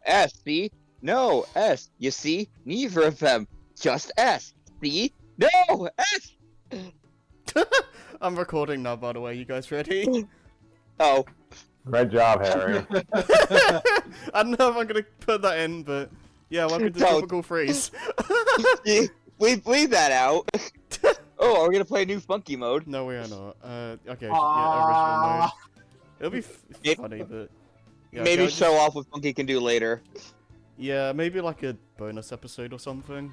S, see? No, S. You see? Neither of them. Just S. See? No, S! I'm recording now, by the way. You guys ready? Oh. Great job, Harry. I don't know if I'm gonna put that in, but yeah, welcome to No. Tropical Freeze. Leave that out. Oh, are we gonna play a new funky mode? No, we are not. Okay, yeah, original mode. It'll be funny, but yeah, Maybe okay, show off what funky can do later. Yeah, maybe like a bonus episode or something.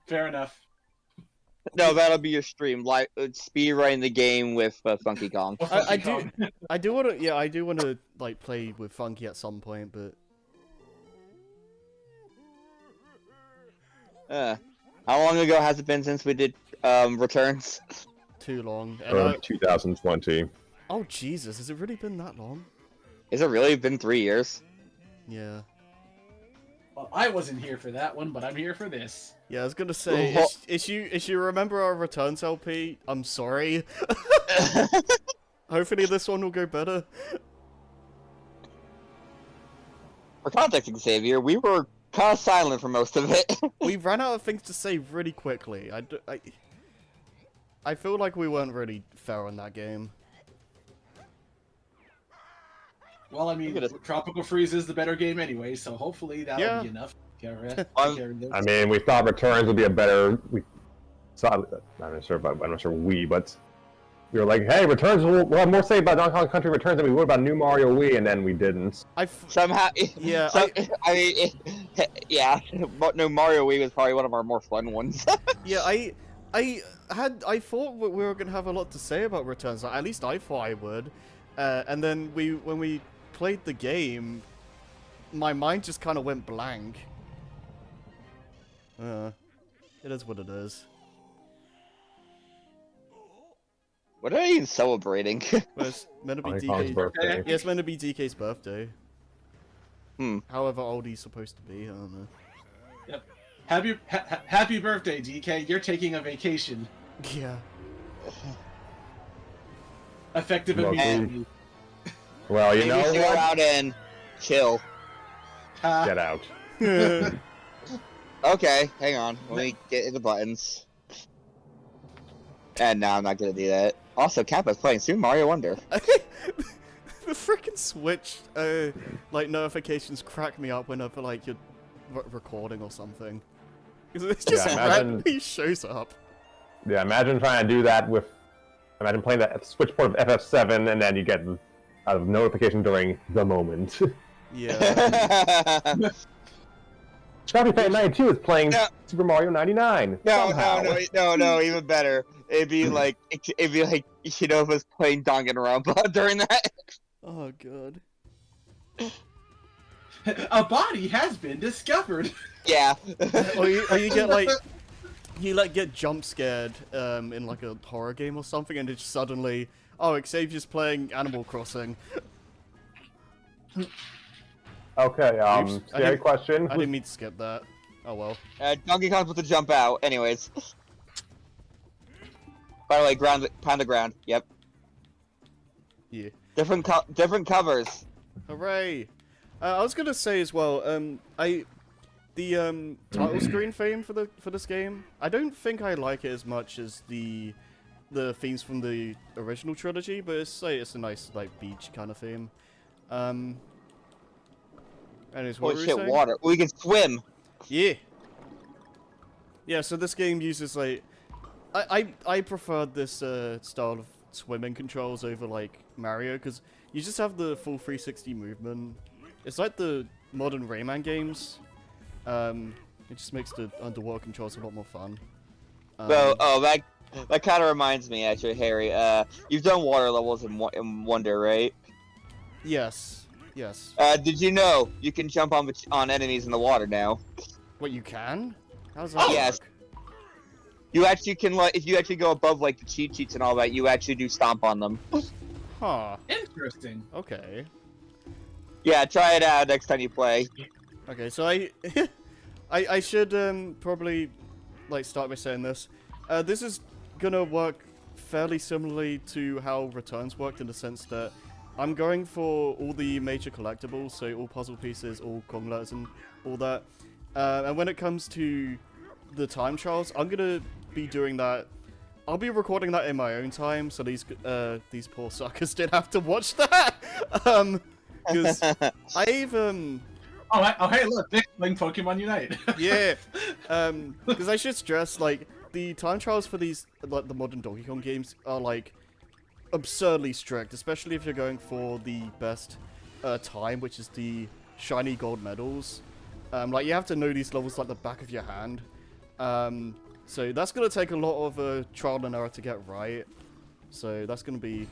Fair enough. No, that'll be your stream. Like speed running the game with Funky Kong. Or I Funky do, Kong. I do want to, yeah, I do want to like play with Funky at some point, but How long ago has it been since we did Returns? too long. And 2020. oh Jesus, has it really been that long? Has it really been 3 years? Yeah. Well, I wasn't here for that one, but I'm here for this. Yeah, I was gonna say, if you remember our Returns LP, I'm sorry. Hopefully this one will go better. For context, Xavier, we were kind of silent for most of it. We ran out of things to say really quickly. I feel like we weren't really fair on that game. Well, I mean, Look at Tropical Freeze is the better game anyway, so hopefully that'll Yeah. be enough. I mean, we thought Returns would be a better. I'm not sure, but I'm not sure but we were like, hey, Returns will have more to say about Donkey Kong Country Returns than we would about New Mario Wii, and then we didn't. Somehow, Yeah, yeah. No, Mario Wii was probably one of our more fun ones. yeah, I thought we were gonna have a lot to say about Returns. At least I thought I would. And then when we played the game, my mind just kind of went blank. It is what it is. What are you even celebrating? But it's meant to be Donkey Kong's DK's birthday. Yeah, it's meant to be DK's birthday. Hmm. However old he's supposed to be, I don't know. Yep. Happy birthday, DK. You're taking a vacation. Yeah. Effective Well, immediately. Well, you Maybe know you should go what? out and chill. Get out. Okay, hang on. Let me get in the buttons. And no, I'm not gonna do that. Also, Kappa's playing Super Mario Wonder. The freaking Switch, like, notifications crack me up whenever, like, you're recording or something. Because it just imagine- randomly shows up. Yeah, imagine trying to do that with. Imagine playing that Switch port of FF7, and then you get a notification during the moment. Yeah. Scrappy Fan 92 is playing No. Super Mario 99. somehow. no, even better. It'd be like Shinova's playing Danganronpa during that. Oh, God. A body has been discovered. Yeah. Or you get, like... You, like, get jump scared, in, like, a horror game or something, and it's suddenly... Oh, Xavier's playing Animal Crossing. Okay, Oops, I scary didn't- question. I didn't mean to skip that. Oh, well. Donkey Kong's supposed to jump out. Anyways. By the way, pound the ground. Yep. Yeah. Different covers. Hooray! I was gonna say as well, the title screen theme for this game, I don't think I like it as much as the themes from the original trilogy, but it's a nice like beach kind of theme. Anyways, what Holy were shit, we saying? water. We can swim. Yeah. Yeah, so this game uses like I preferred this style of swimming controls over like Mario because you just have the full 360 movement. It's like the modern Rayman games. It just makes the underwater controls a lot more fun. That kind of reminds me, actually, Harry. You've done water levels in Wonder, right? Yes. Yes. Did you know you can jump on enemies in the water now? What, you can? How's that Yes. work? You actually can, like, if you actually go above like the cheat sheets and all that, you actually do stomp on them. Huh. Interesting. Okay. Yeah, try it out next time you play. Okay, so I should probably like start by saying this. This is gonna work fairly similarly to how Returns worked in the sense that I'm going for all the major collectibles, so all puzzle pieces, all Kong letters, and all that. And when it comes to the time trials, I'm gonna be doing that. I'll be recording that in my own time, so these poor suckers didn't have to watch that. Because I've Oh, hey, look, they're playing Pokemon Unite. yeah, because I should stress, like, the time trials for these, like, the modern Donkey Kong games are, like, absurdly strict, especially if you're going for the best time, which is the shiny gold medals. Like, you have to know these levels like the back of your hand. So that's going to take a lot of trial and error to get right. So that's going to be,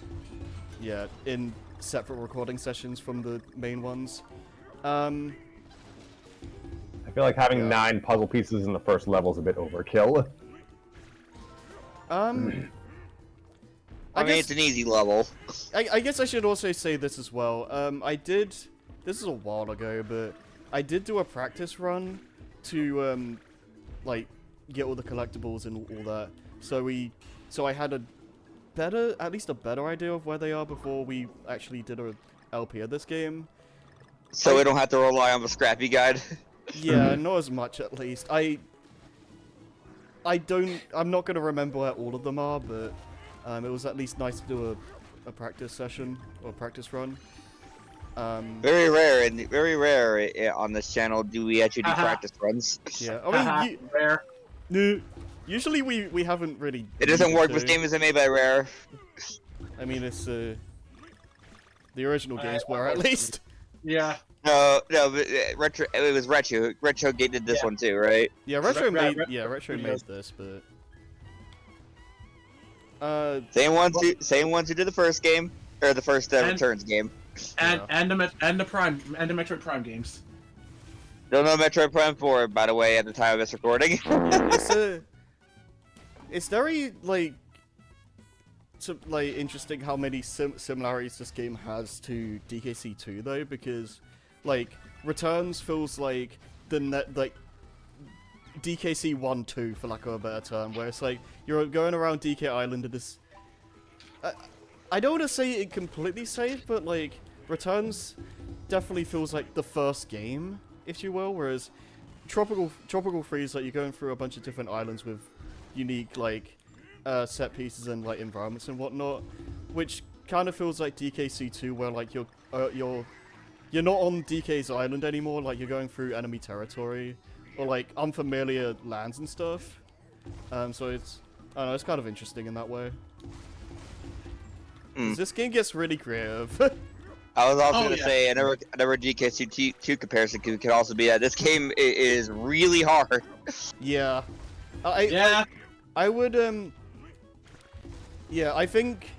yeah, in separate recording sessions from the main ones. I feel like having 9 puzzle pieces in the first level is a bit overkill. I mean, guess- it's an easy level. I guess I should also say this as well. This is a while ago, but I did do a practice run to, like, get all the collectibles and all that. So I had at least a better idea of where they are before we actually did a LP of this game. So we don't have to rely on the Scrappy Guide. Yeah, not as much at least. I'm not gonna remember where all of them are, but it was at least nice to do a practice session or a practice run. Very rare on this channel do we actually do practice runs. Yeah, I mean, Rare. no, usually we haven't really. It doesn't needed work. to. This game isn't made by Rare. I mean, it's the original games were at least. Yeah. No, but Retro. It was Retro. Retro Gate did this one too, right? Yeah, Retro Re- made Retro made this, but Same ones who did the first game or the first Returns game. And the Metroid Prime games. Don't know Metroid Prime 4, by the way, at the time of this recording. it's very like interesting how many similarities this game has to DKC 2 though, because like Returns feels like DKC 1-2 for lack of a better term, where it's like you're going around DK Island in this. I don't want to say it completely safe, but like Returns definitely feels like the first game, if you will, whereas Tropical Freeze, like you're going through a bunch of different islands with unique like set pieces and like environments and whatnot, which kind of feels like DKC 2, where like you're not on DK's island anymore, like you're going through enemy territory or like unfamiliar lands and stuff. So it's, I don't know, it's kind of interesting in that way. 'Cause this game gets really creative. I was also Oh, gonna yeah. say another DKC 2 comparison could also be that this game is really hard. Yeah. Yeah. I would, yeah, I think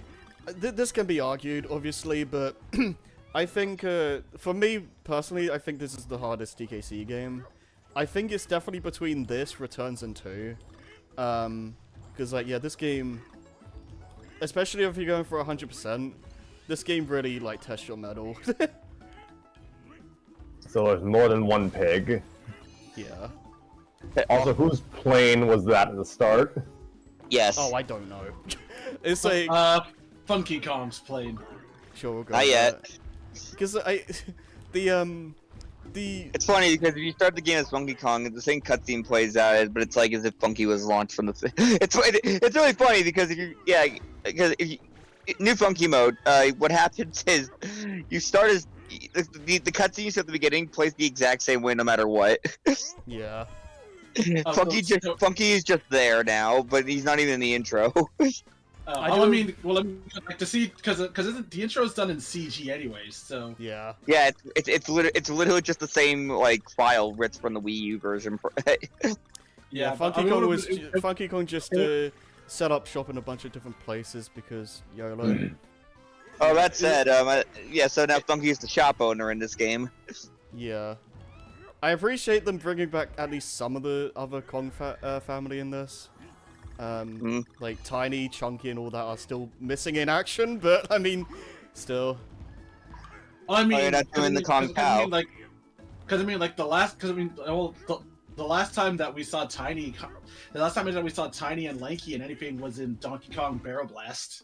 this can be argued, obviously, but I think, for me personally, I think this is the hardest DKC game. I think it's definitely between this, Returns, and 2. Because, like, yeah, this game, especially if you're going for 100%, this game really, like, tests your mettle. So there's more than one pig. Yeah. Also, whose plane was that at the start? Yes. Oh, I don't know. It's like, Funky Kong's played. sure, we'll go Not with yet. that. Because the It's funny because if you start the game as Funky Kong, the same cutscene plays out, but it's like as if Funky was launched from the. It's really funny because new Funky mode. What happens is you start as the cutscene you see at the beginning plays the exact same way no matter what. yeah. Funky is just there now, but he's not even in the intro. I like to see because the intro is done in CG anyways, so Yeah. Yeah, it's literally just the same like file ripped from the Wii U version. Yeah, but Funky I mean, Kong it was it- Funky Kong just set up shop in a bunch of different places because YOLO. Oh, that said, yeah. So now Funky is the shop owner in this game. Yeah. I appreciate them bringing back at least some of the other Kong family in this. Like Tiny, Chunky, and all that are still missing in action, but I mean, still. I mean, you're not doing the Kong Pao. The last time that we saw Tiny, and Lanky and anything was in Donkey Kong Barrel Blast.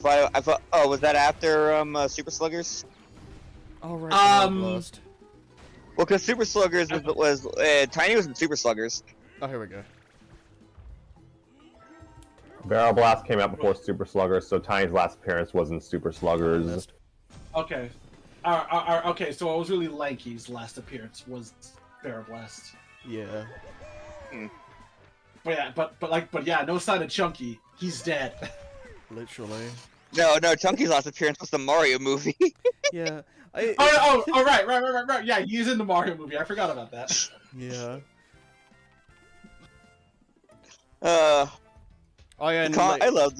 I thought. Oh, was that after Super Sluggers? Oh right. Blast. Well, because Super Sluggers was Tiny was in Super Sluggers. Oh, here we go. Barrel Blast came out before Super Sluggers, so Tiny's last appearance was in Super Sluggers. Missed. Okay. Okay, so it was really Lanky's last appearance was Barrel Blast. Yeah. But yeah, no sign of Chunky. He's dead. Literally. No, Chunky's last appearance was the Mario movie. Yeah. Right. Yeah, he's in the Mario movie. I forgot about that. Yeah. I love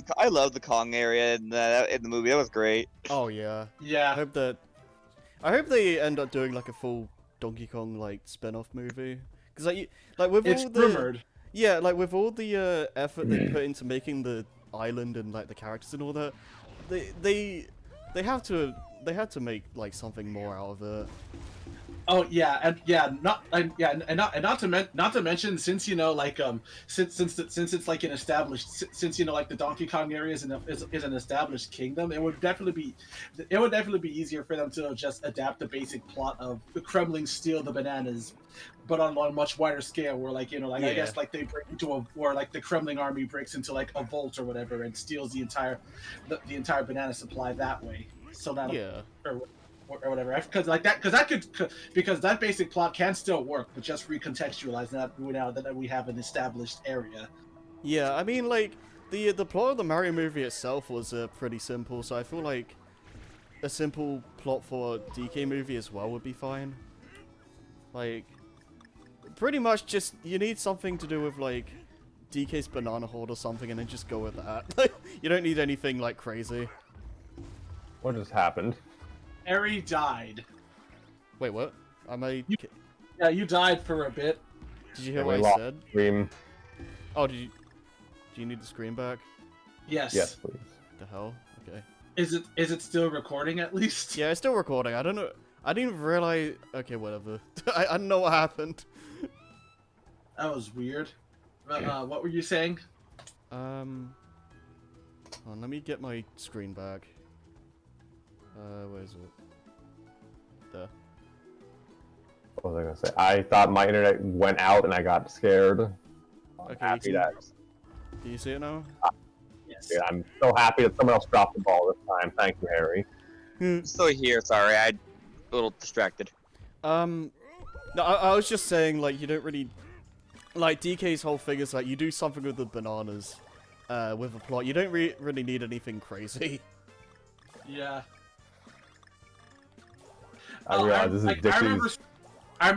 the Kong area in the movie. That was great. Oh yeah. Yeah. I hope they end up doing like a full Donkey Kong like spin-off movie. Because like with It's all the rumored. yeah, like with all the effort they put into making the island and like the characters and all that, they had to make like something more out of it. Oh yeah, not to mention, since you know, like since it's like an established, since you know, like the Donkey Kong area is an established kingdom, it would definitely be easier for them to just adapt the basic plot of the Kremlings steal the bananas, but on a much wider scale, where like, you know, like I guess like they break into or like the Kremling army breaks into like a vault or whatever and steals the entire banana supply that way. So that or whatever, because that basic plot can still work, but just recontextualize that now that we have an established area. Yeah, I mean, like the plot of the Mario movie itself was pretty simple, so I feel like a simple plot for a DK movie as well would be fine. Like, pretty much just you need something to do with like DK's banana hoard or something, and then just go with that. You don't need anything like crazy. What just happened? Harry died. Wait, what? Yeah, you died for a bit. Did you hear We what I lost said? Stream. Oh, do you need the screen back? Yes. Yes, please. The hell? Okay. Is it still recording at least? Yeah, it's still recording. I don't know. I didn't realize. Okay, whatever. I don't know what happened. That was weird. What were you saying? Hold on, let me get my screen back. Where is it? There. What was I gonna say? I thought my internet went out and I got scared. I'm Okay, happy that. Do you see it now? Yes. Yeah, I'm so happy that someone else dropped the ball this time. Thank you, Harry. Still here. Sorry, I a little distracted. No, I was just saying, like, you don't really... Like, DK's whole thing is, like, you do something with the bananas, with a plot. You don't really need anything crazy. Yeah. I realize this is Dixie's. I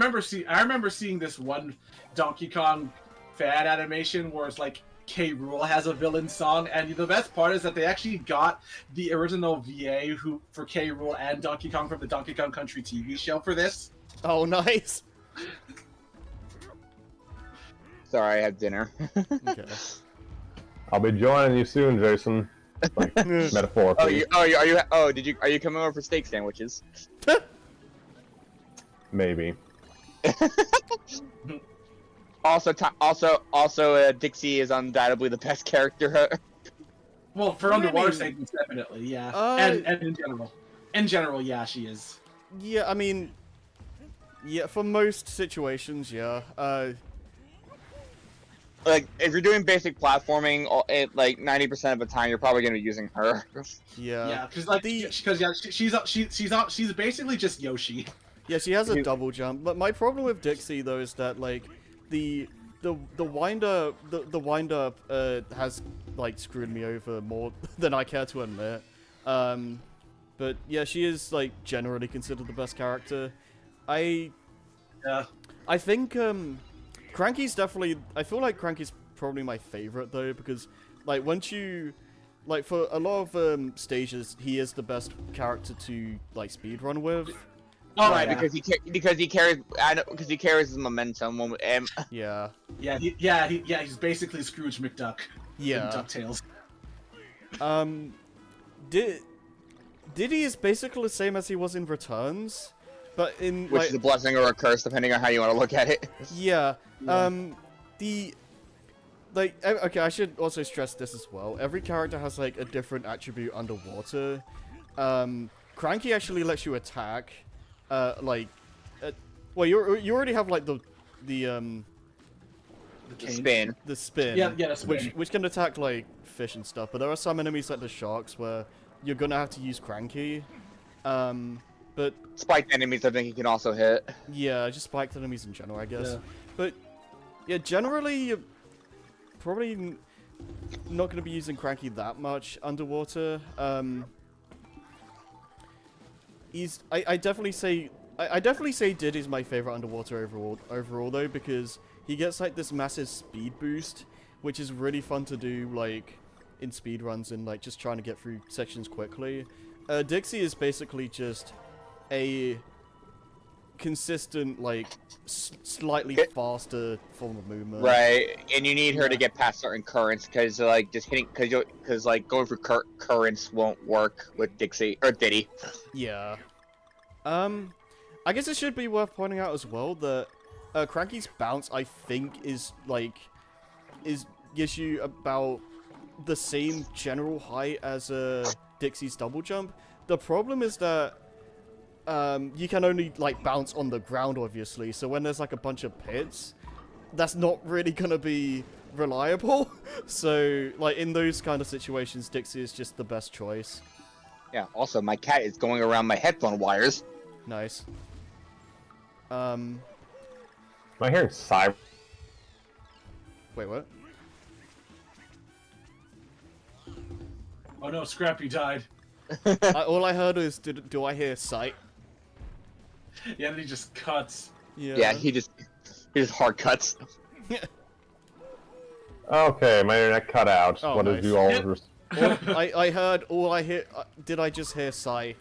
remember seeing this one Donkey Kong fan animation where it's like K. Rool has a villain song, and the best part is that they actually got the original VA for K. Rool and Donkey Kong from the Donkey Kong Country TV show for this. Oh, nice. Sorry, I had dinner. Okay. I'll be joining you soon, Jason. Like, metaphorically. Are you coming over for steak sandwiches? Maybe. Also, Dixie is undoubtedly the best character. Well, for What do you underwater mean? segments, definitely, yeah. And in general, yeah, she is. Yeah, I mean... Yeah, for most situations, yeah. Like, if you're doing basic platforming, like 90% of the time, you're probably gonna be using her. Yeah. Yeah, because like, she's basically just Yoshi. Yeah, she has a double jump, but my problem with Dixie though is that like the wind up has like screwed me over more than I care to admit. But yeah, she is like generally considered the best character. I think Cranky's definitely. I feel like Cranky's probably my favorite though, because like once you like for a lot of stages, he is the best character to like speedrun with. Oh, Right, yeah. because he carries his momentum. Yeah. He's basically Scrooge McDuck. Yeah. In DuckTales. Diddy is basically the same as he was in Returns, but in Which like, is a blessing or a curse, depending on how you want to look at it. yeah. like, okay, I should also stress this as well. Every character has like a different attribute underwater. Cranky actually lets you attack, well, you already have like the Spin. spin, Yeah, the spin. which can attack like fish and stuff. But there are some enemies like the sharks where you're gonna have to use Cranky. But Spiked enemies, I think you can also hit. yeah, just spiked enemies in general, I guess. Yeah. But yeah, generally, you're probably not going to be using Cranky that much underwater. I definitely say Diddy's my favorite underwater overall though, because he gets like this massive speed boost, which is really fun to do like in speedruns and like just trying to get through sections quickly. Dixie is basically just a consistent, like, slightly faster form of movement. Right, and you need her to get past certain currents because, like, just hitting because like going through currents won't work with Dixie or Diddy. Yeah. I guess it should be worth pointing out as well that Cranky's bounce, I think, gives you about the same general height as Dixie's double jump. The problem is that you can only like bounce on the ground, obviously. So when there's like a bunch of pits, that's not really gonna be reliable. So like in those kind of situations, Dixie is just the best choice. Yeah. Also, my cat is going around my headphone wires. Nice. Am I hearing siren? Wait, what? Oh no, Scrappy died. All I heard is, do I hear sight? Yeah, and he just cuts. Yeah, he just hard cuts. Okay, my internet cut out. Oh, What nice. did you all? I heard. All I hear. Did I just hear sigh?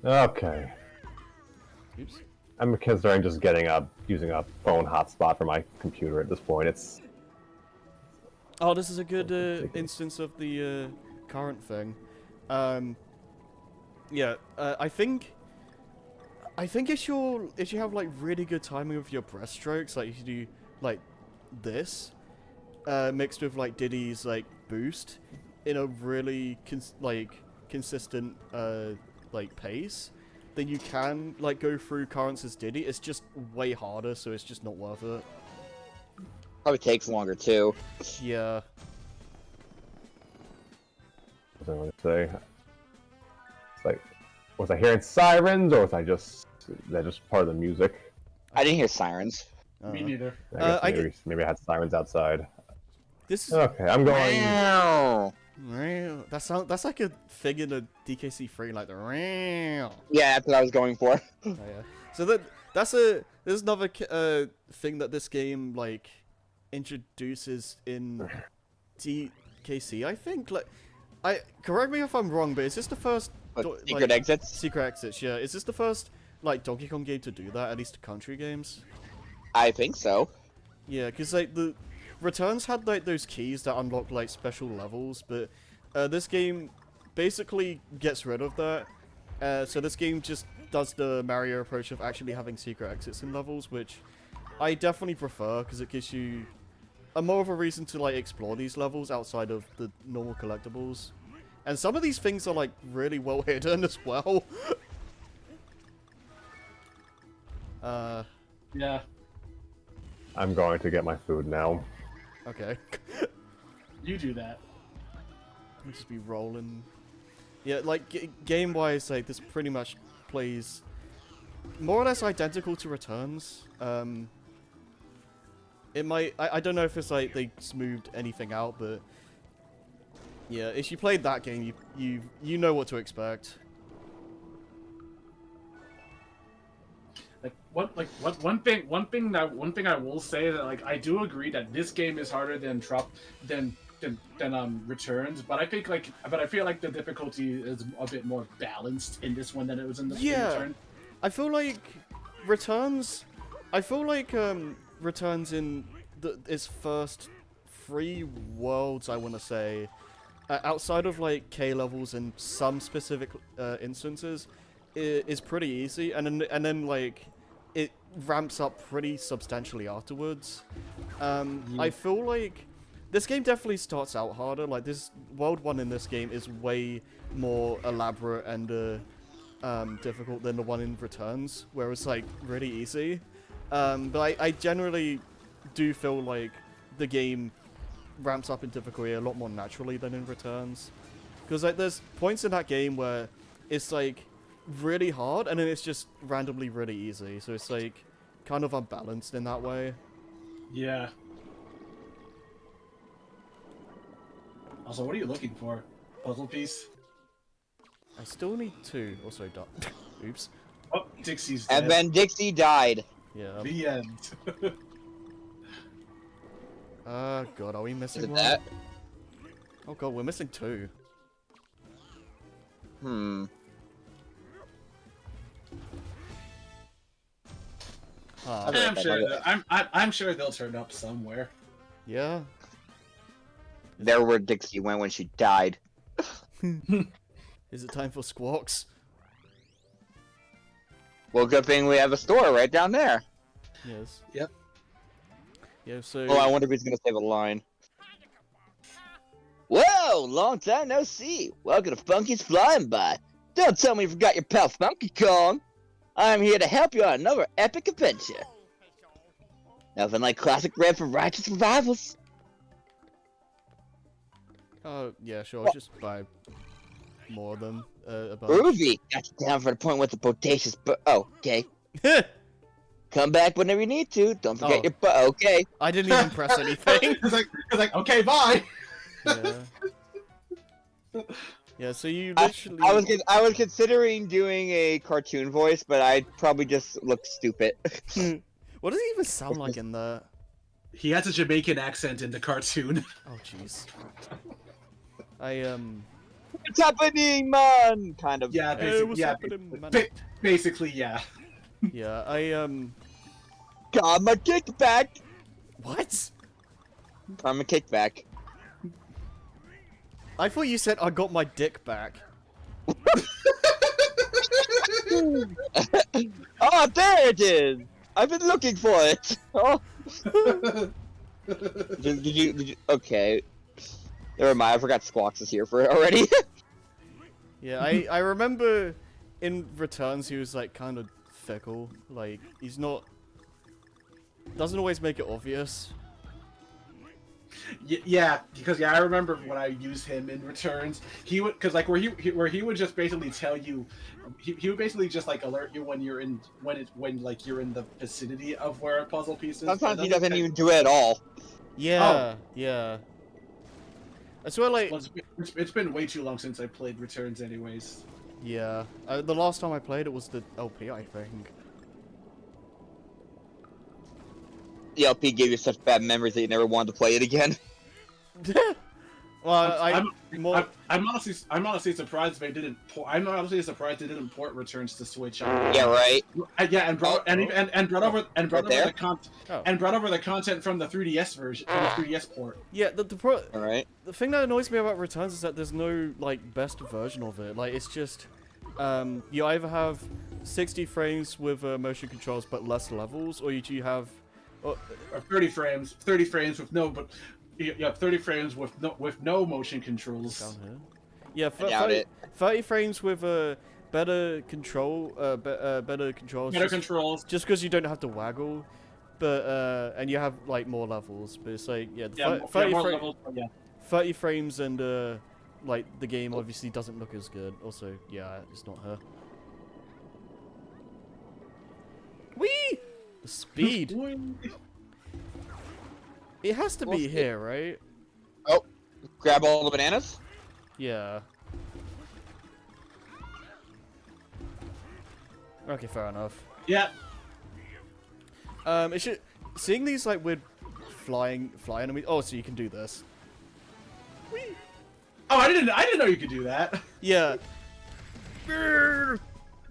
Okay. Oops. I'm considering just using a phone hotspot for my computer at this point. It's Oh, this is a good instance of the current thing. Yeah, I think if you have like really good timing with your breaststrokes, like if you do like this, mixed with like Diddy's like boost in a really consistent like pace, then you can like go through currents as Diddy. It's just way harder, so it's just not worth it. Probably takes longer too. Yeah. what was I going to say? It's like, was I hearing sirens, or was is that just part of the music? I didn't hear sirens. Me neither. I guess maybe I had sirens outside. This Okay, I'm going. Wow. that's like a thing in a DKC3, like the Yeah, that's what I was going for. Oh, yeah. So there's another thing that this game like introduces in DKC. I think correct me if I'm wrong, but is this the first Secret exits? Secret exits? Yeah, is this the first like Donkey Kong game to do that? At least the country games. I think so. Yeah, because like the Returns had like those keys that unlock like special levels, but this game basically gets rid of that. So this game just does the Mario approach of actually having secret exits in levels, which I definitely prefer because it gives you more of a reason to like explore these levels outside of the normal collectibles. And some of these things are like really well hidden as well. Yeah. I'm going to get my food now. Okay. You do that. I'll just be rolling. Yeah, like game-wise, like this pretty much plays more or less identical to Returns. It might. I don't know if it's like they smoothed anything out, but yeah, if you played that game, you know what to expect. One thing I will say that like I do agree that this game is harder than Returns, but I feel like the difficulty is a bit more balanced in this one than it was in the Return. I feel like Returns. Returns in its first 3 worlds, I want to say, outside of like K levels and some specific instances, is pretty easy, and then like it ramps up pretty substantially afterwards. I feel like this game definitely starts out harder. Like, this World 1 in this game is way more elaborate and difficult than the one in Returns, where it's like really easy. But I generally do feel like the game ramps up in difficulty a lot more naturally than in Returns. Because like there's points in that game where it's like really hard and then it's just randomly really easy. So it's like kind of unbalanced in that way. Yeah. Also, what are you looking for? Puzzle piece? I still need 2. Also, oops. Oh, Dixie's dead. And then Dixie died. Yeah. The end. God, are we missing Is it one? that? Oh god, we're missing 2. Huh. I'm sure they'll turn up somewhere. Yeah. There where Dixie went when she died. Is it time for Squawks? Well, good thing we have a store right down there. Yes. Yep. Yeah, so... Oh, I wonder if he's gonna save a line. Whoa, long time no see. Welcome to Funky's Flying By. Don't tell me you forgot your pal Funky Kong. I'm here to help you on another epic adventure. Nothing like classic Red for righteous revivals. yeah, sure, just buy more of them. A bunch. Groovy, got you down for the point with the bodacious oh, okay. Come back whenever you need to. Don't forget Oh. your butt. Okay. I didn't even press anything. It's like, okay, bye. Yeah. Yeah, so you literally... I was considering doing a cartoon voice, but I'd probably just look stupid. What does he even sound like in there? He has a Jamaican accent in the cartoon. Oh, jeez. What's happening, man? Kind of. Yeah, Hey, basically, what's yeah, happening, man? basically, yeah. Yeah, Got my kickback. What? I'm a kickback. I thought you said I got my dick back. Oh, there it is. I've been looking for it. Oh. did you? Okay. Never mind. I forgot Squawks is here for it already. Yeah, I remember in Returns he was like kind of fickle. Like he's not. Doesn't always make it obvious. Yeah, because I remember when I used him in Returns, he would where he would just basically tell you, he would basically just like alert you when you're in when like you're in the vicinity of where a puzzle piece is. Sometimes he doesn't even do it at all. Yeah, yeah. I swear, like, Well, it's been way too long since I played Returns, anyways. yeah. The last time I played it was the LP, I think. The LP gave you such bad memories that you never wanted to play it again. Well, I'm honestly surprised they didn't. I'm honestly surprised they didn't port Returns to Switch. Yeah, right. Yeah, and brought over the content from the 3DS version, from the 3DS port. Yeah, All right. the thing that annoys me about Returns is that there's no like best version of it. Like it's just you either have 60 frames with motion controls but less levels, or you have Or 30 frames with no, but yeah, 30 frames with no motion controls. down here. Yeah, I doubt it. 30 frames with better control, better controls. Better controls. Just because you don't have to waggle, but and you have like more levels. But it's like yeah, 30 more fra- levels. But yeah. 30 frames and like the game obviously doesn't look as good. Also, yeah, it's not her. Whee! The speed. It has to be here, right? Oh, grab all the bananas. Yeah. Okay, fair enough. Yeah. It should seeing these like weird flying enemies. Oh, so you can do this. Whee! Oh, I didn't know you could do that. Yeah. Oh,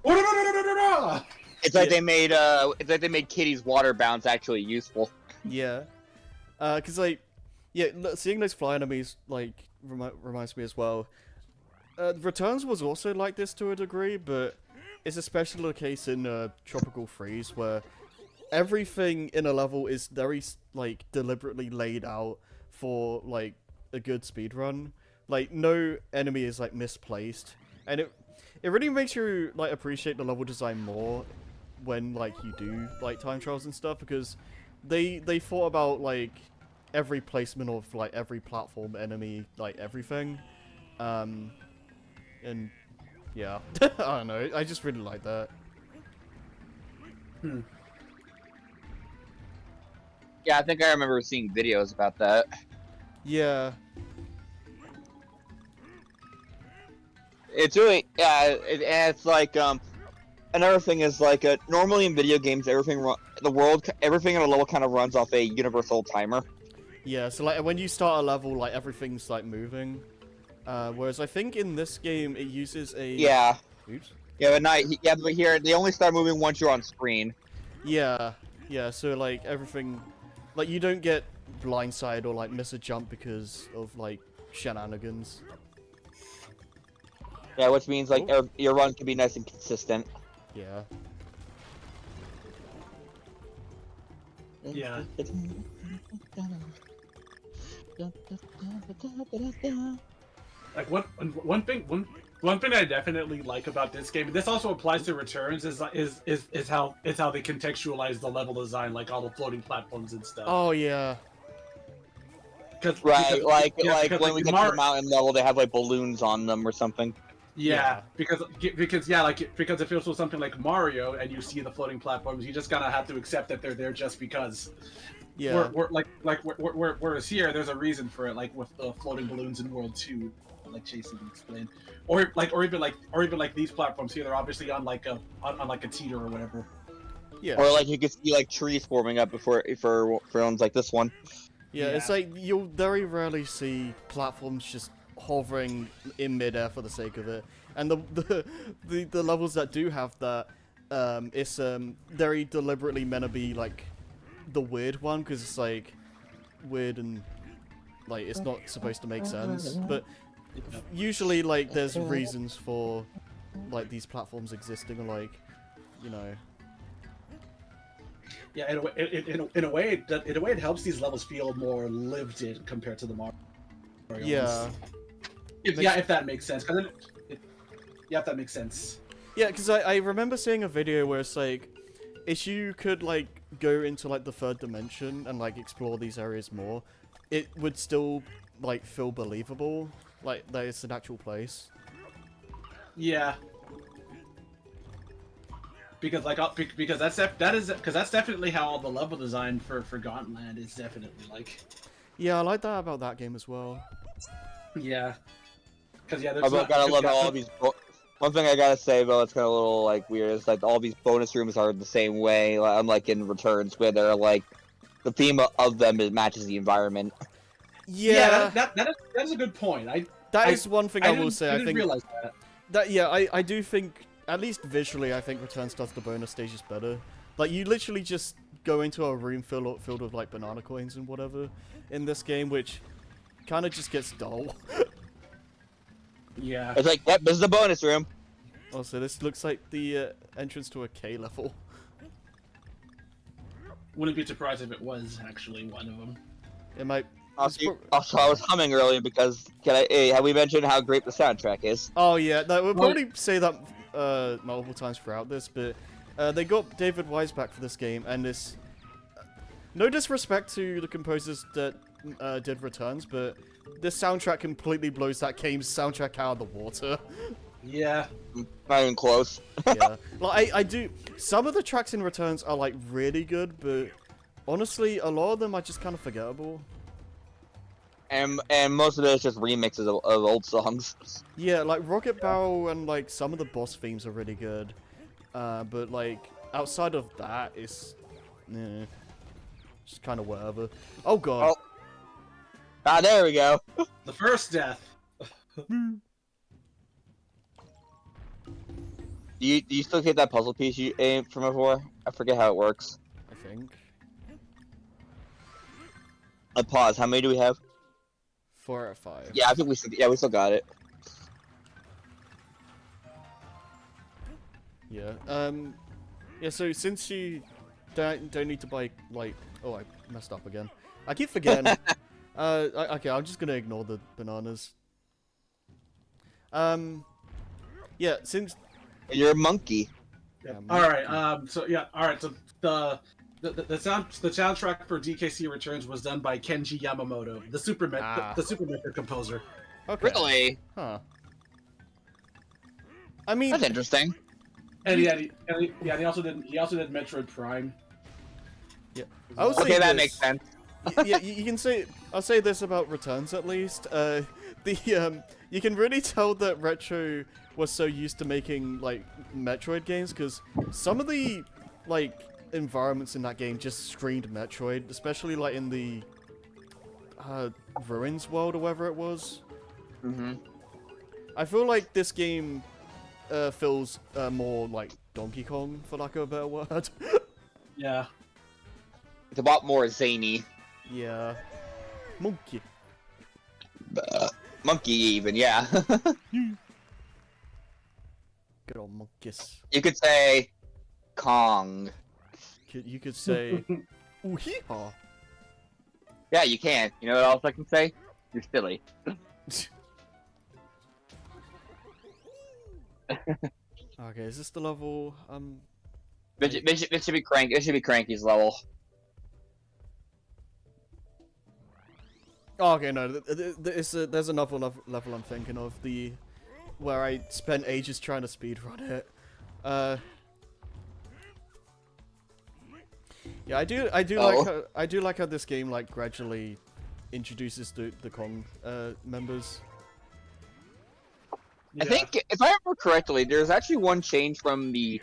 no. It's like they made Kitty's water bounce actually useful. Yeah. Cause like, yeah, seeing those fly enemies like reminds me as well. Returns was also like this to a degree, but it's especially the case in Tropical Freeze where everything in a level is very like deliberately laid out for like a good speed run. Like no enemy is like misplaced, and it really makes you like appreciate the level design more when like you do like time trials and stuff, because they thought about like every placement of like every platform, enemy, like everything. And yeah, I don't know. I just really like that. Yeah, I think I remember seeing videos about that. Yeah, It's really, and it's like, another thing is like, normally in video games, everything in a level kind of runs off a universal timer. yeah. So like when you start a level, like everything's like moving. Whereas I think in this game it uses a Yeah. Oops. Yeah, but here they only start moving once you're on screen. Yeah, yeah. So like everything, like you don't get blindsided or like miss a jump because of like shenanigans. Yeah, which means like your run can be nice and consistent. Yeah. Yeah. Like one thing I definitely like about this game, and this also applies to Returns, is how they contextualize the level design, like all the floating platforms and stuff. Oh yeah. Right, like when we get to Mar- the mountain level, they have like balloons on them or something. Yeah, because if it was something like Mario and you see the floating platforms, you just gotta have to accept that they're there just because. Yeah. Whereas here, there's a reason for it, like with the floating balloons in World 2, like Jason explained, or even like these platforms here, they're obviously on like a teeter or whatever. Yeah. Or like you could see like trees forming up for ones like this one. Yeah, it's like you'll very rarely see platforms just hovering in midair for the sake of it. And the levels that do have that, it's very deliberately meant to be like the weird one, because it's like weird and like it's not supposed to make sense. But usually like there's reasons for like these platforms existing, or like, you know. Yeah, in a way, it helps these levels feel more lived in compared to the Mario. Yeah. If that makes sense. If that makes sense. Yeah, because I remember seeing a video where it's like, if you could like go into like the third dimension and like explore these areas more, it would still like feel believable, like that it's an actual place. Yeah. Because that's definitely how all the level design for Forgotten Land is definitely like. Yeah, I like that about that game as well. Yeah. Because yeah, I gotta love how all these. One thing I gotta say though, it's kind of a little like weird. Is like all these bonus rooms are the same way, unlike in Returns, where they're like the theme of them matches the environment. Yeah, that is a good point. That is one thing I will say. I didn't realize that. Yeah, I do think, at least visually, I think Returns does the bonus stages better. Like, you literally just go into a room filled with, like, banana coins and whatever in this game, which kind of just gets dull. Yeah. It's like, yep, this is the bonus room. Also, this looks like the entrance to a K level. Wouldn't be surprised if it was actually one of them. It might... Also, I was humming earlier because, have we mentioned how great the soundtrack is? Oh, yeah. No, we'll probably say that multiple times throughout this, but they got David Wise back for this game, and this... no disrespect to the composers that did Returns, but this soundtrack completely blows that game's soundtrack out of the water. Yeah. Not even close. Yeah. Like, I do... some of the tracks in Returns are, like, really good, but honestly, a lot of them are just kind of forgettable. And most of it is just remixes of old songs. Yeah, like Rocket Barrel and like some of the boss themes are really good, but like outside of that, it's just kind of whatever. Oh god. Oh. Ah, there we go. The first death. Do you still get that puzzle piece you aimed from before? I forget how it works. I think. Pause. How many do we have? 4 out of 5. Yeah, I think we still got it. Yeah. Yeah. So since you don't need to buy like, oh, I messed up again. I keep forgetting. Okay, I'm just gonna ignore the bananas. Yeah. Since You're a monkey. yeah, All right. So yeah. All right. So the soundtrack for DKC Returns was done by Kenji Yamamoto, the Super Metroid composer. Okay. Really? Huh. I mean, That's interesting. And he also did Metroid Prime. Yeah. I would say Okay, that this. makes sense. Yeah, you can say. I'll say this about Returns at least. You can really tell that Retro was so used to making like Metroid games because some of the like environments in that game just screamed Metroid, especially like in the Ruins world or whatever it was. Mm-hmm. I feel like this game feels more like Donkey Kong, for lack of a better word. Yeah. It's a lot more zany. Yeah. Monkey. Monkey, even, yeah. Good old monkeys. You could say Kong. You could say, ooh hee haw. Yeah, you can. You know what else I can say? You're silly. Okay, is this the level? This should be Crank. It should be Cranky's level. Oh, okay, no, there's another level I'm thinking of, where I spent ages trying to speedrun it. Yeah, I do like how this game like gradually introduces the Kong members. I think, if I remember correctly, there's actually one change from the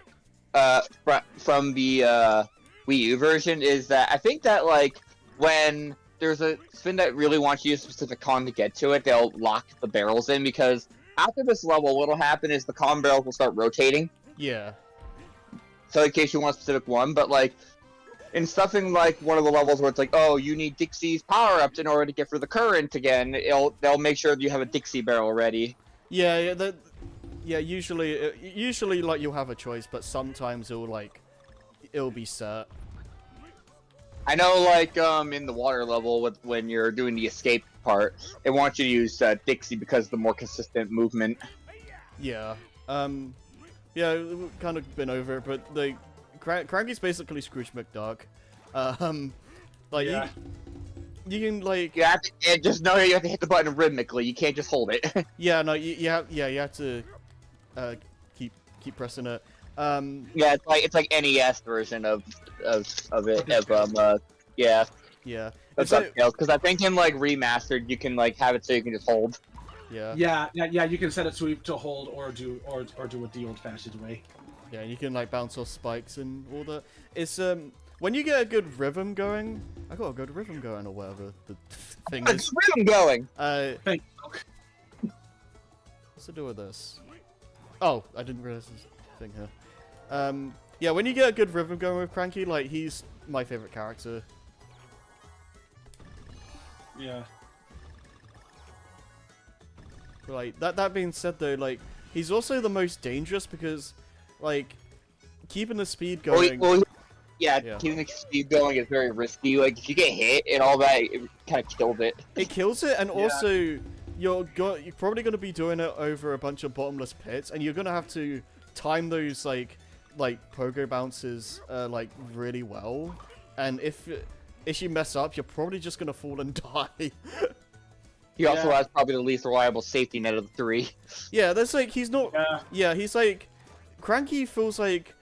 Wii U version. Is that I think that like when there's a spin that really wants you to use a specific Kong to get to it, they'll lock the barrels in because after this level, what'll happen is the Kong barrels will start rotating. Yeah. So in case you want a specific one, but like in something like one of the levels where it's like, oh, you need Dixie's power-ups in order to get through the current again, they'll make sure that you have a Dixie barrel ready. Yeah, usually like you'll have a choice, but sometimes it'll be set. I know, like, in the water level, when you're doing the escape part, it wants you to use Dixie because of the more consistent movement. Yeah. Yeah, we've kind of been over it, but Cranky's basically Scrooge McDuck. Like, Yeah. you can, like... You have to, just know you have to hit the button rhythmically, you can't just hold it. Yeah, no, you have to keep pressing it. Yeah, it's like NES version of it, yeah. Yeah. That's It's like- because I think in, like, Remastered, you can, like, have it so you can just hold. Yeah. Yeah. You can set it to hold or do it the old-fashioned way. Yeah, you can like bounce off spikes and all that. It's when you get a good rhythm going, I got a good rhythm going or whatever the thing It's is. rhythm going! Thank What's to do with this? Oh, I didn't realize this thing here. Yeah, when you get a good rhythm going with Cranky, like he's my favorite character. Yeah. Like that being said though, like he's also the most dangerous because like keeping the speed going. Yeah, Yeah. keeping the speed going is very risky. Like, if you get hit and all that, it kind of kills it. It kills it, and Yeah. also you're probably going to be doing it over a bunch of bottomless pits, and you're going to have to time those like pogo bounces like really well. And if you mess up, you're probably just going to fall and die. He also Yeah. has probably the least reliable safety net of the three. Yeah, that's like he's not. Yeah. Yeah, he's like Cranky feels like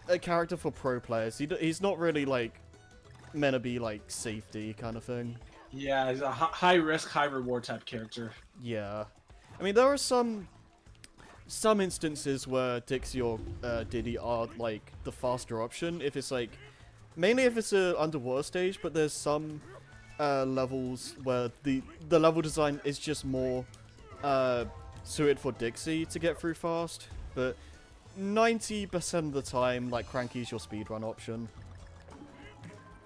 a character for pro players. He's not really like meant to be like safety kind of thing. Yeah, he's a high risk, high reward type character. Yeah, I mean there are some instances where Dixie or Diddy are like the faster option if it's like mainly if it's a underwater stage, but there's some levels where the level design is just more suited for Dixie to get through fast, but 90% of the time, like, Cranky's your speedrun option.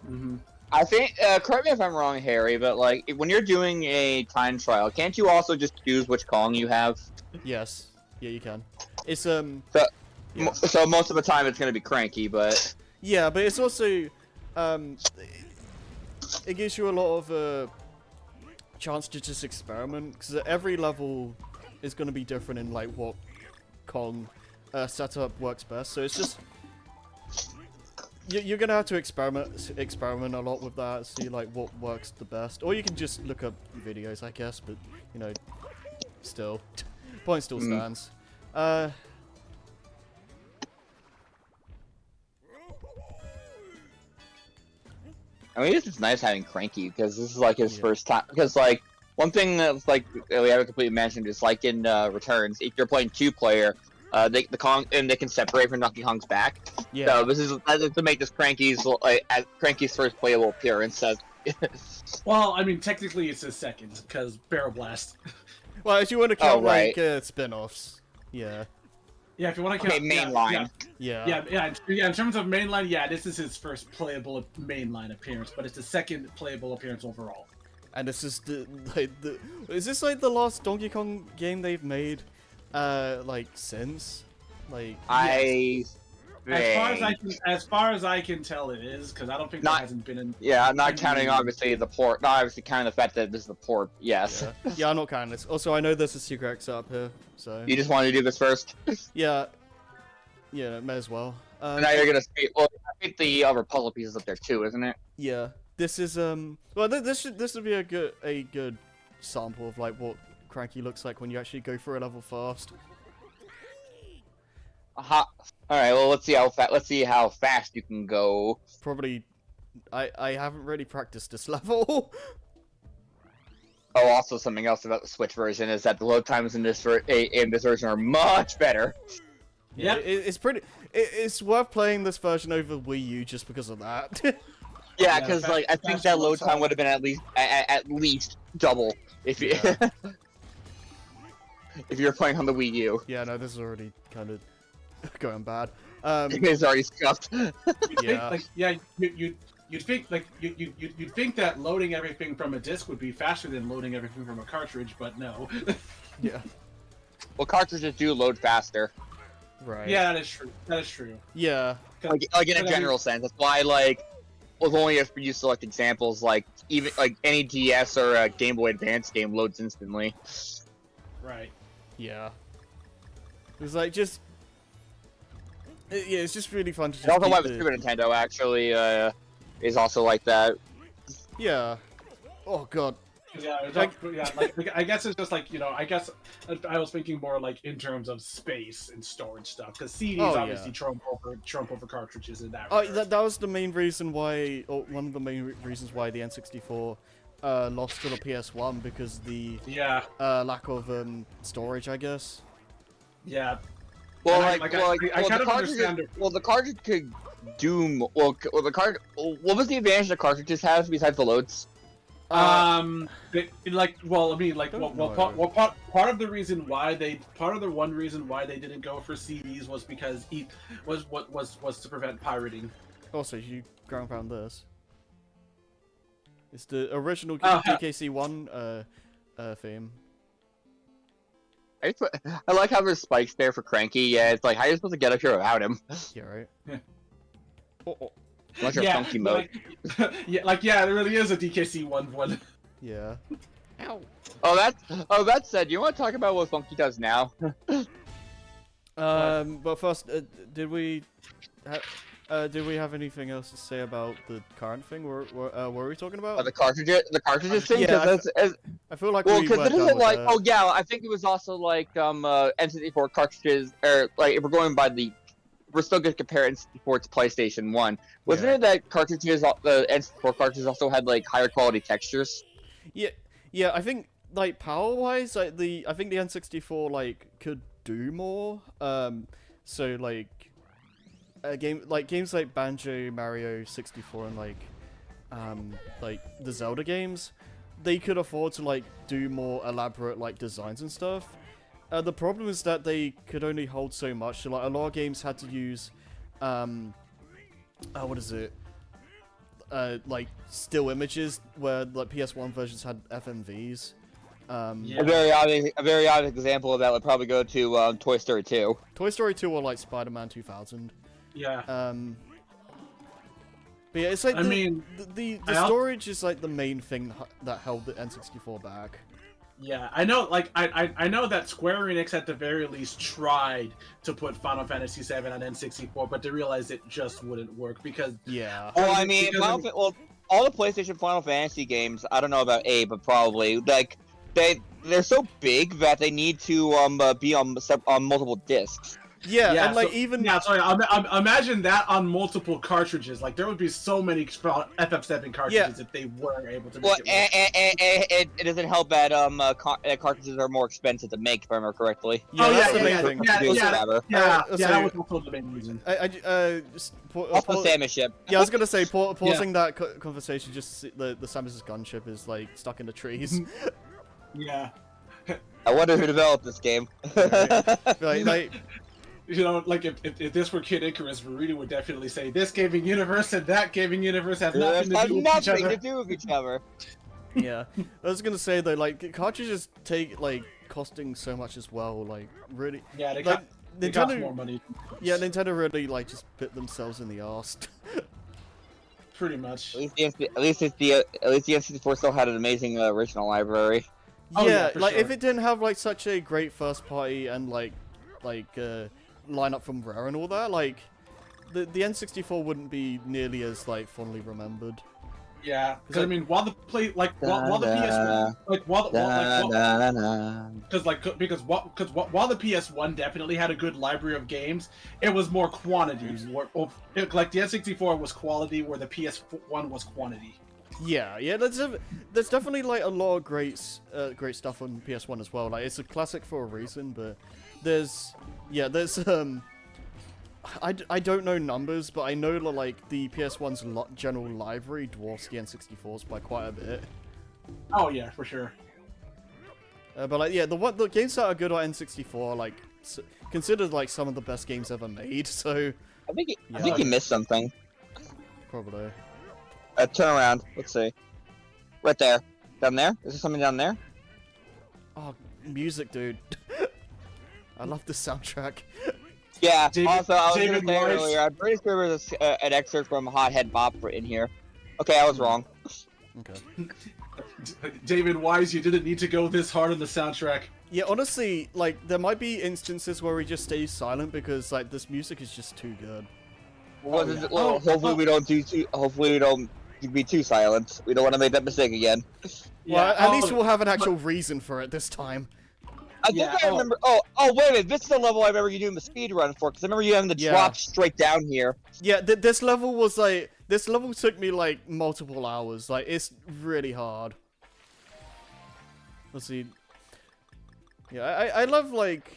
Mm-hmm. I think, correct me if I'm wrong, Harry, but like, when you're doing a time trial, can't you also just choose which Kong you have? Yes. Yeah, you can. It's, Yeah. So most of the time it's gonna be Cranky, but Yeah, but it's also it gives you a lot of chance to just experiment because every level is going to be different in like what Kong setup works best. So it's just you're gonna have to experiment a lot with that, see like what works the best, or you can just look up videos, I guess. But you know, still, point still stands. I mean, it's nice having Cranky because this is like his first time. Because like one thing that's like we haven't completely mentioned is like in Returns, if you're playing 2-player, they can separate from Donkey Kong's back. Yeah. So this is to make this Cranky's Cranky's first playable appearance. Well, I mean, technically it's his second because Barrel Blast. Well, if you want to count right. like spin-offs, yeah. Yeah, if you want to count mainline. Yeah. In terms of mainline, yeah, this is his first playable mainline appearance, but it's the second playable appearance overall. And this is is this like the last Donkey Kong game they've made, like since, like As far as I can tell, it is because I don't think there hasn't been an. Yeah, I'm not counting obviously the port. Not obviously counting the fact that this is the port. Yes. Yeah, I'm not counting this. Also, I know there's a secret exit up here, so. You just wanted to do this first. Yeah. Yeah, may as well. Now you're gonna see. Well, I think the other puzzle pieces up there too, isn't it? Yeah. This is Well, this would be a good sample of like what Cranky looks like when you actually go through a level fast. All right. Well, let's see how fast you can go. Probably. I haven't really practiced this level. Oh, also something else about the Switch version is that the load times in this version are much better. Yeah, it's pretty. It's worth playing this version over Wii U just because of that. Yeah, because like I think that load time would have been at least double if you if you're playing on the Wii U. Yeah, no, this is already kind of going bad. It's already scuffed. You'd think that loading everything from a disc would be faster than loading everything from a cartridge, but no. Yeah. Well, cartridges do load faster. Right. Yeah, that is true. That is true. Yeah. Like in a general sense, that's why like, with only a few select examples, like even like any DS or a Game Boy Advance game loads instantly. Right. Yeah. It was like just. Yeah, it's just really fun to just. Also, why the Super Nintendo actually is also like that. Yeah. Oh god. Yeah, I guess it's just like, you know, I guess I was thinking more like in terms of space and storage stuff, because CDs obviously trump over cartridges in that. Oh, that was the main reason why, or one of the main reasons why the N64 lost to the PS1, because the lack of storage, I guess. Yeah. Well, I kind of understand. Well, the cartridge could do. Well, the card. What was the advantage the cartridges have besides the loads? Part of the reason why one reason why they didn't go for CDs was because was to prevent pirating. Also, you ground pound this. It's the original DKC1 theme. I like how there's spikes there for Cranky. Yeah, it's like, how are you supposed to get up here without him? Yeah, right. Unless you're funky mode. There really is a DKC one. Yeah. Ow. Oh, that said, you want to talk about what Funky does now? But first, did we have anything else to say about the current thing? What were we talking about? The cartridges thing? Yeah, I feel like well, because it isn't like, oh yeah, I think it was also like N64 cartridges, or like if we're going by the. We're still going to compare N64 to PlayStation 1. Wasn't it that cartridges, the N64 cartridges also had, like, higher quality textures? Yeah, I think, like, power-wise, like, I think the N64, like, could do more. So, like, games like Banjo, Mario 64, and, like, the Zelda games, they could afford to, like, do more elaborate, like, designs and stuff. The problem is that they could only hold so much. So, like, a lot of games had to use, what is it? Like, still images, where, like, PS1 versions had FMVs. Yeah. A very obvious example of that would probably go to Toy Story 2. Toy Story 2 or like Spider-Man 2000. Yeah. But yeah, it's like I mean, the I storage is like the main thing that held the N64 back. Yeah, I know. Like, I know that Square Enix at the very least tried to put Final Fantasy VII on N64, but they realized it just wouldn't work because. Yeah. Well, I mean, because all the PlayStation Final Fantasy games, I don't know about A, but probably like they're so big that they need to be on multiple discs. Yeah, and like so, even yeah, sorry. Imagine that on multiple cartridges. Like there would be so many FF7 cartridges if they were able to make Well, it work. it doesn't help that cartridges are more expensive to make, if I remember correctly. yeah, Oh, that's yeah, the main yeah, thing. Yeah, so- that was also the main reason. Also, Samus ship. Yeah, I was gonna say pausing that conversation. Just the Samus gunship is like stuck in the trees. Yeah. I wonder who developed this game. like You know, like if this were Kid Icarus, Verita would definitely say this gaming universe and that gaming universe have nothing to do with each nothing other. to do with each other. yeah, I was gonna say though, like cartridges take like costing so much as well. Like really, Yeah, they like got more Nintendo. money. Yeah, Nintendo really like just bit themselves in the arse. Pretty much. At least the N64 still had an amazing original library. Oh, yeah, yeah, for like sure. if it didn't have like such a great first party and like lineup from Rare and all that, like the N64 wouldn't be nearly as like fondly remembered. Yeah, because I mean, while the while the PS1 because while the PS1 definitely had a good library of games, it was more quantity. Like the N64 was quality, where the PS1 was quantity. Yeah, there's definitely like a lot of great stuff on PS1 as well. Like it's a classic for a reason, but there's I don't know numbers, but I know that like the PS1's general library dwarfs the N64's by quite a bit. Oh yeah, for sure. But like yeah, the games that are good on N64 are like considered like some of the best games ever made. So I think you missed something. probably. Turn around. Let's see. Right there. Down there? Is there something down there? Oh, music, dude. I love the soundtrack. Yeah. David- also, I was David gonna say Wise- earlier, I'm pretty sure there's an excerpt from Hothead Bop in here. Okay, I was wrong. Okay. David Wise, you didn't need to go this hard on the soundtrack. Yeah, honestly, like there might be instances where we just stay silent because like this music is just too good. Hopefully we don't be too silent. We don't want to make that mistake again. Well, at least we'll have an actual reason for it this time. I think Yeah, I remember. Oh, wait a minute. This is the level I remember you doing the speed run for. Because I remember you having to Yeah. drop straight down here. Yeah, this level was like this level took me like multiple hours. Like it's really hard. Let's see. Yeah, I love like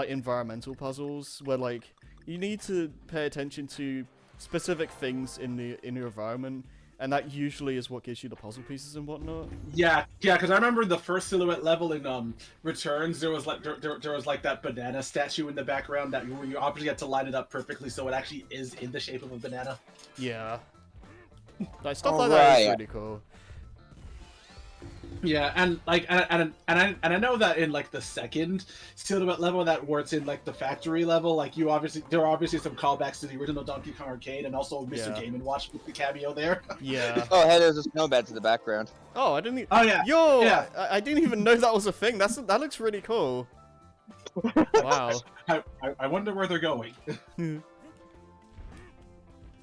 environmental puzzles where like you need to pay attention to specific things in your environment, and that usually is what gives you the puzzle pieces and whatnot. Yeah, because I remember the first Silhouette level in Returns. There was like there was like that banana statue in the background that you obviously had to line it up perfectly so it actually is in the shape of a banana. Yeah, like stuff like that is Alright. really cool. Yeah, and like and I know that in like the second Silhouette level that where it's in like the factory level, like there are obviously some callbacks to the original Donkey Kong Arcade and also Mr. Yeah. Game & Watch with the cameo there. Yeah. Oh, hey, there's a snowbed in the background. Oh, I didn't. Oh yeah. Yo, Yeah. I didn't even know that was a thing. That looks really cool. Wow. I wonder where they're going.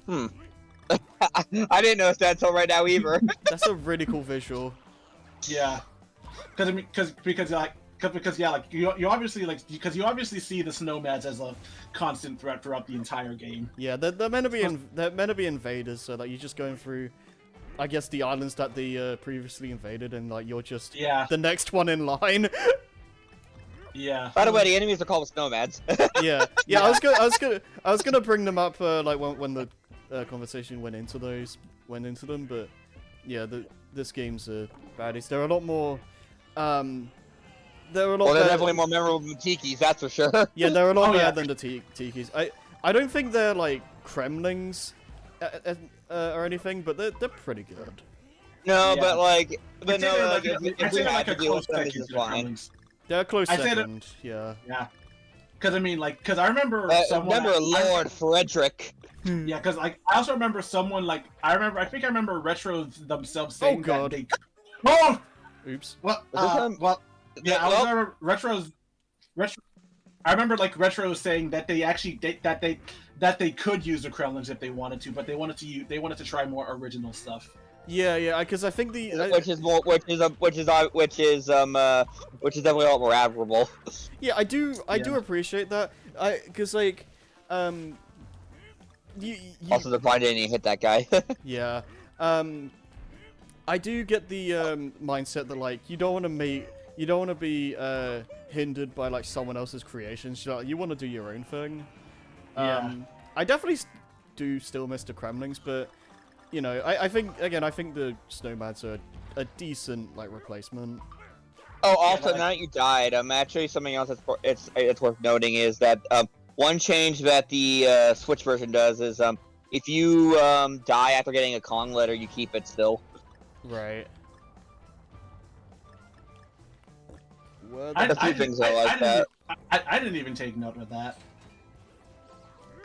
I didn't notice that until right now either. That's a really cool visual. Yeah, because you obviously see the Snowmads as a constant threat throughout the entire game. Yeah, they're meant to be invaders, so that you're just going through, I guess, the islands that they previously invaded, and like you're just Yeah, the next one in line. yeah. By the way, the enemies are called Snowmads. Yeah. I was gonna bring them up like when the conversation went into them, but yeah, this game's baddies. They're a lot more. They're a lot. Well, they're better- definitely more memorable than Tiki's, that's for sure. Yeah, they're a lot Oh, better yeah. than the Tikis. I don't think they're like Kremlings or anything, but they're pretty good. No, Yeah. but like, I'd but say no, they're like, like, if I'd we say they're had like to a deal with close them, second this to is the fine. Kremlings. They're a close I'd say that- second. Yeah. Yeah, because I mean, like, because I remember someone. Remember Lord Frederick. Yeah, because like I also remember someone like I think I remember Retro themselves saying God. that they. Oh, Oops. well, Was this him? well, yeah, I well, remember Retro. I remember like Retro saying that they actually that they could use the Kremlings if they wanted to, but they wanted to try more original stuff. Yeah, because I think the which is definitely a lot more admirable. yeah, I do Yeah. appreciate that. Because like, you Also, the blind didn't even hit that guy. yeah, I do get the mindset that like you don't want to be hindered by like someone else's creations. You want to do your own thing. Yeah. I definitely do still miss the Kremlings, but you know, I think the Snowmads are a decent like replacement. Oh, also, like- now that you died, actually something else it's worth noting is that one change that the Switch version does is if you die after getting a Kong letter, you keep it still. Right. Well, A few things are like that. I didn't even take note of that.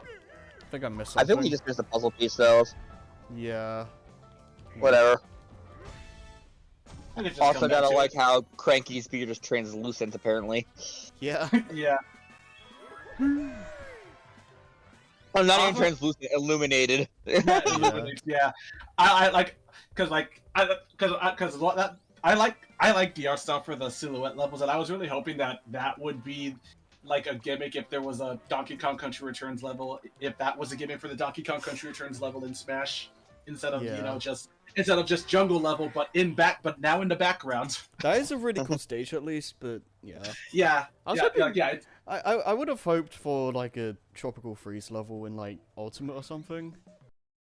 I think I missed I something. think we just missed a puzzle piece, though. Yeah. Whatever. I could just Also, come back gotta to like it. how Cranky's spear just translucent, apparently. Yeah. Yeah. Oh, not even Also- translucent, illuminated. Yeah, I like because I like the art style for the silhouette levels, and I was really hoping that would be like a gimmick if there was a Donkey Kong Country Returns level, if that was a gimmick for the Donkey Kong Country Returns level in Smash, instead of Yeah. just jungle level, but now in the background. That is a really cool stage, at least. But yeah, Yeah, I was yeah, hoping- yeah, I would have hoped for like a tropical freeze level in like Ultimate or something.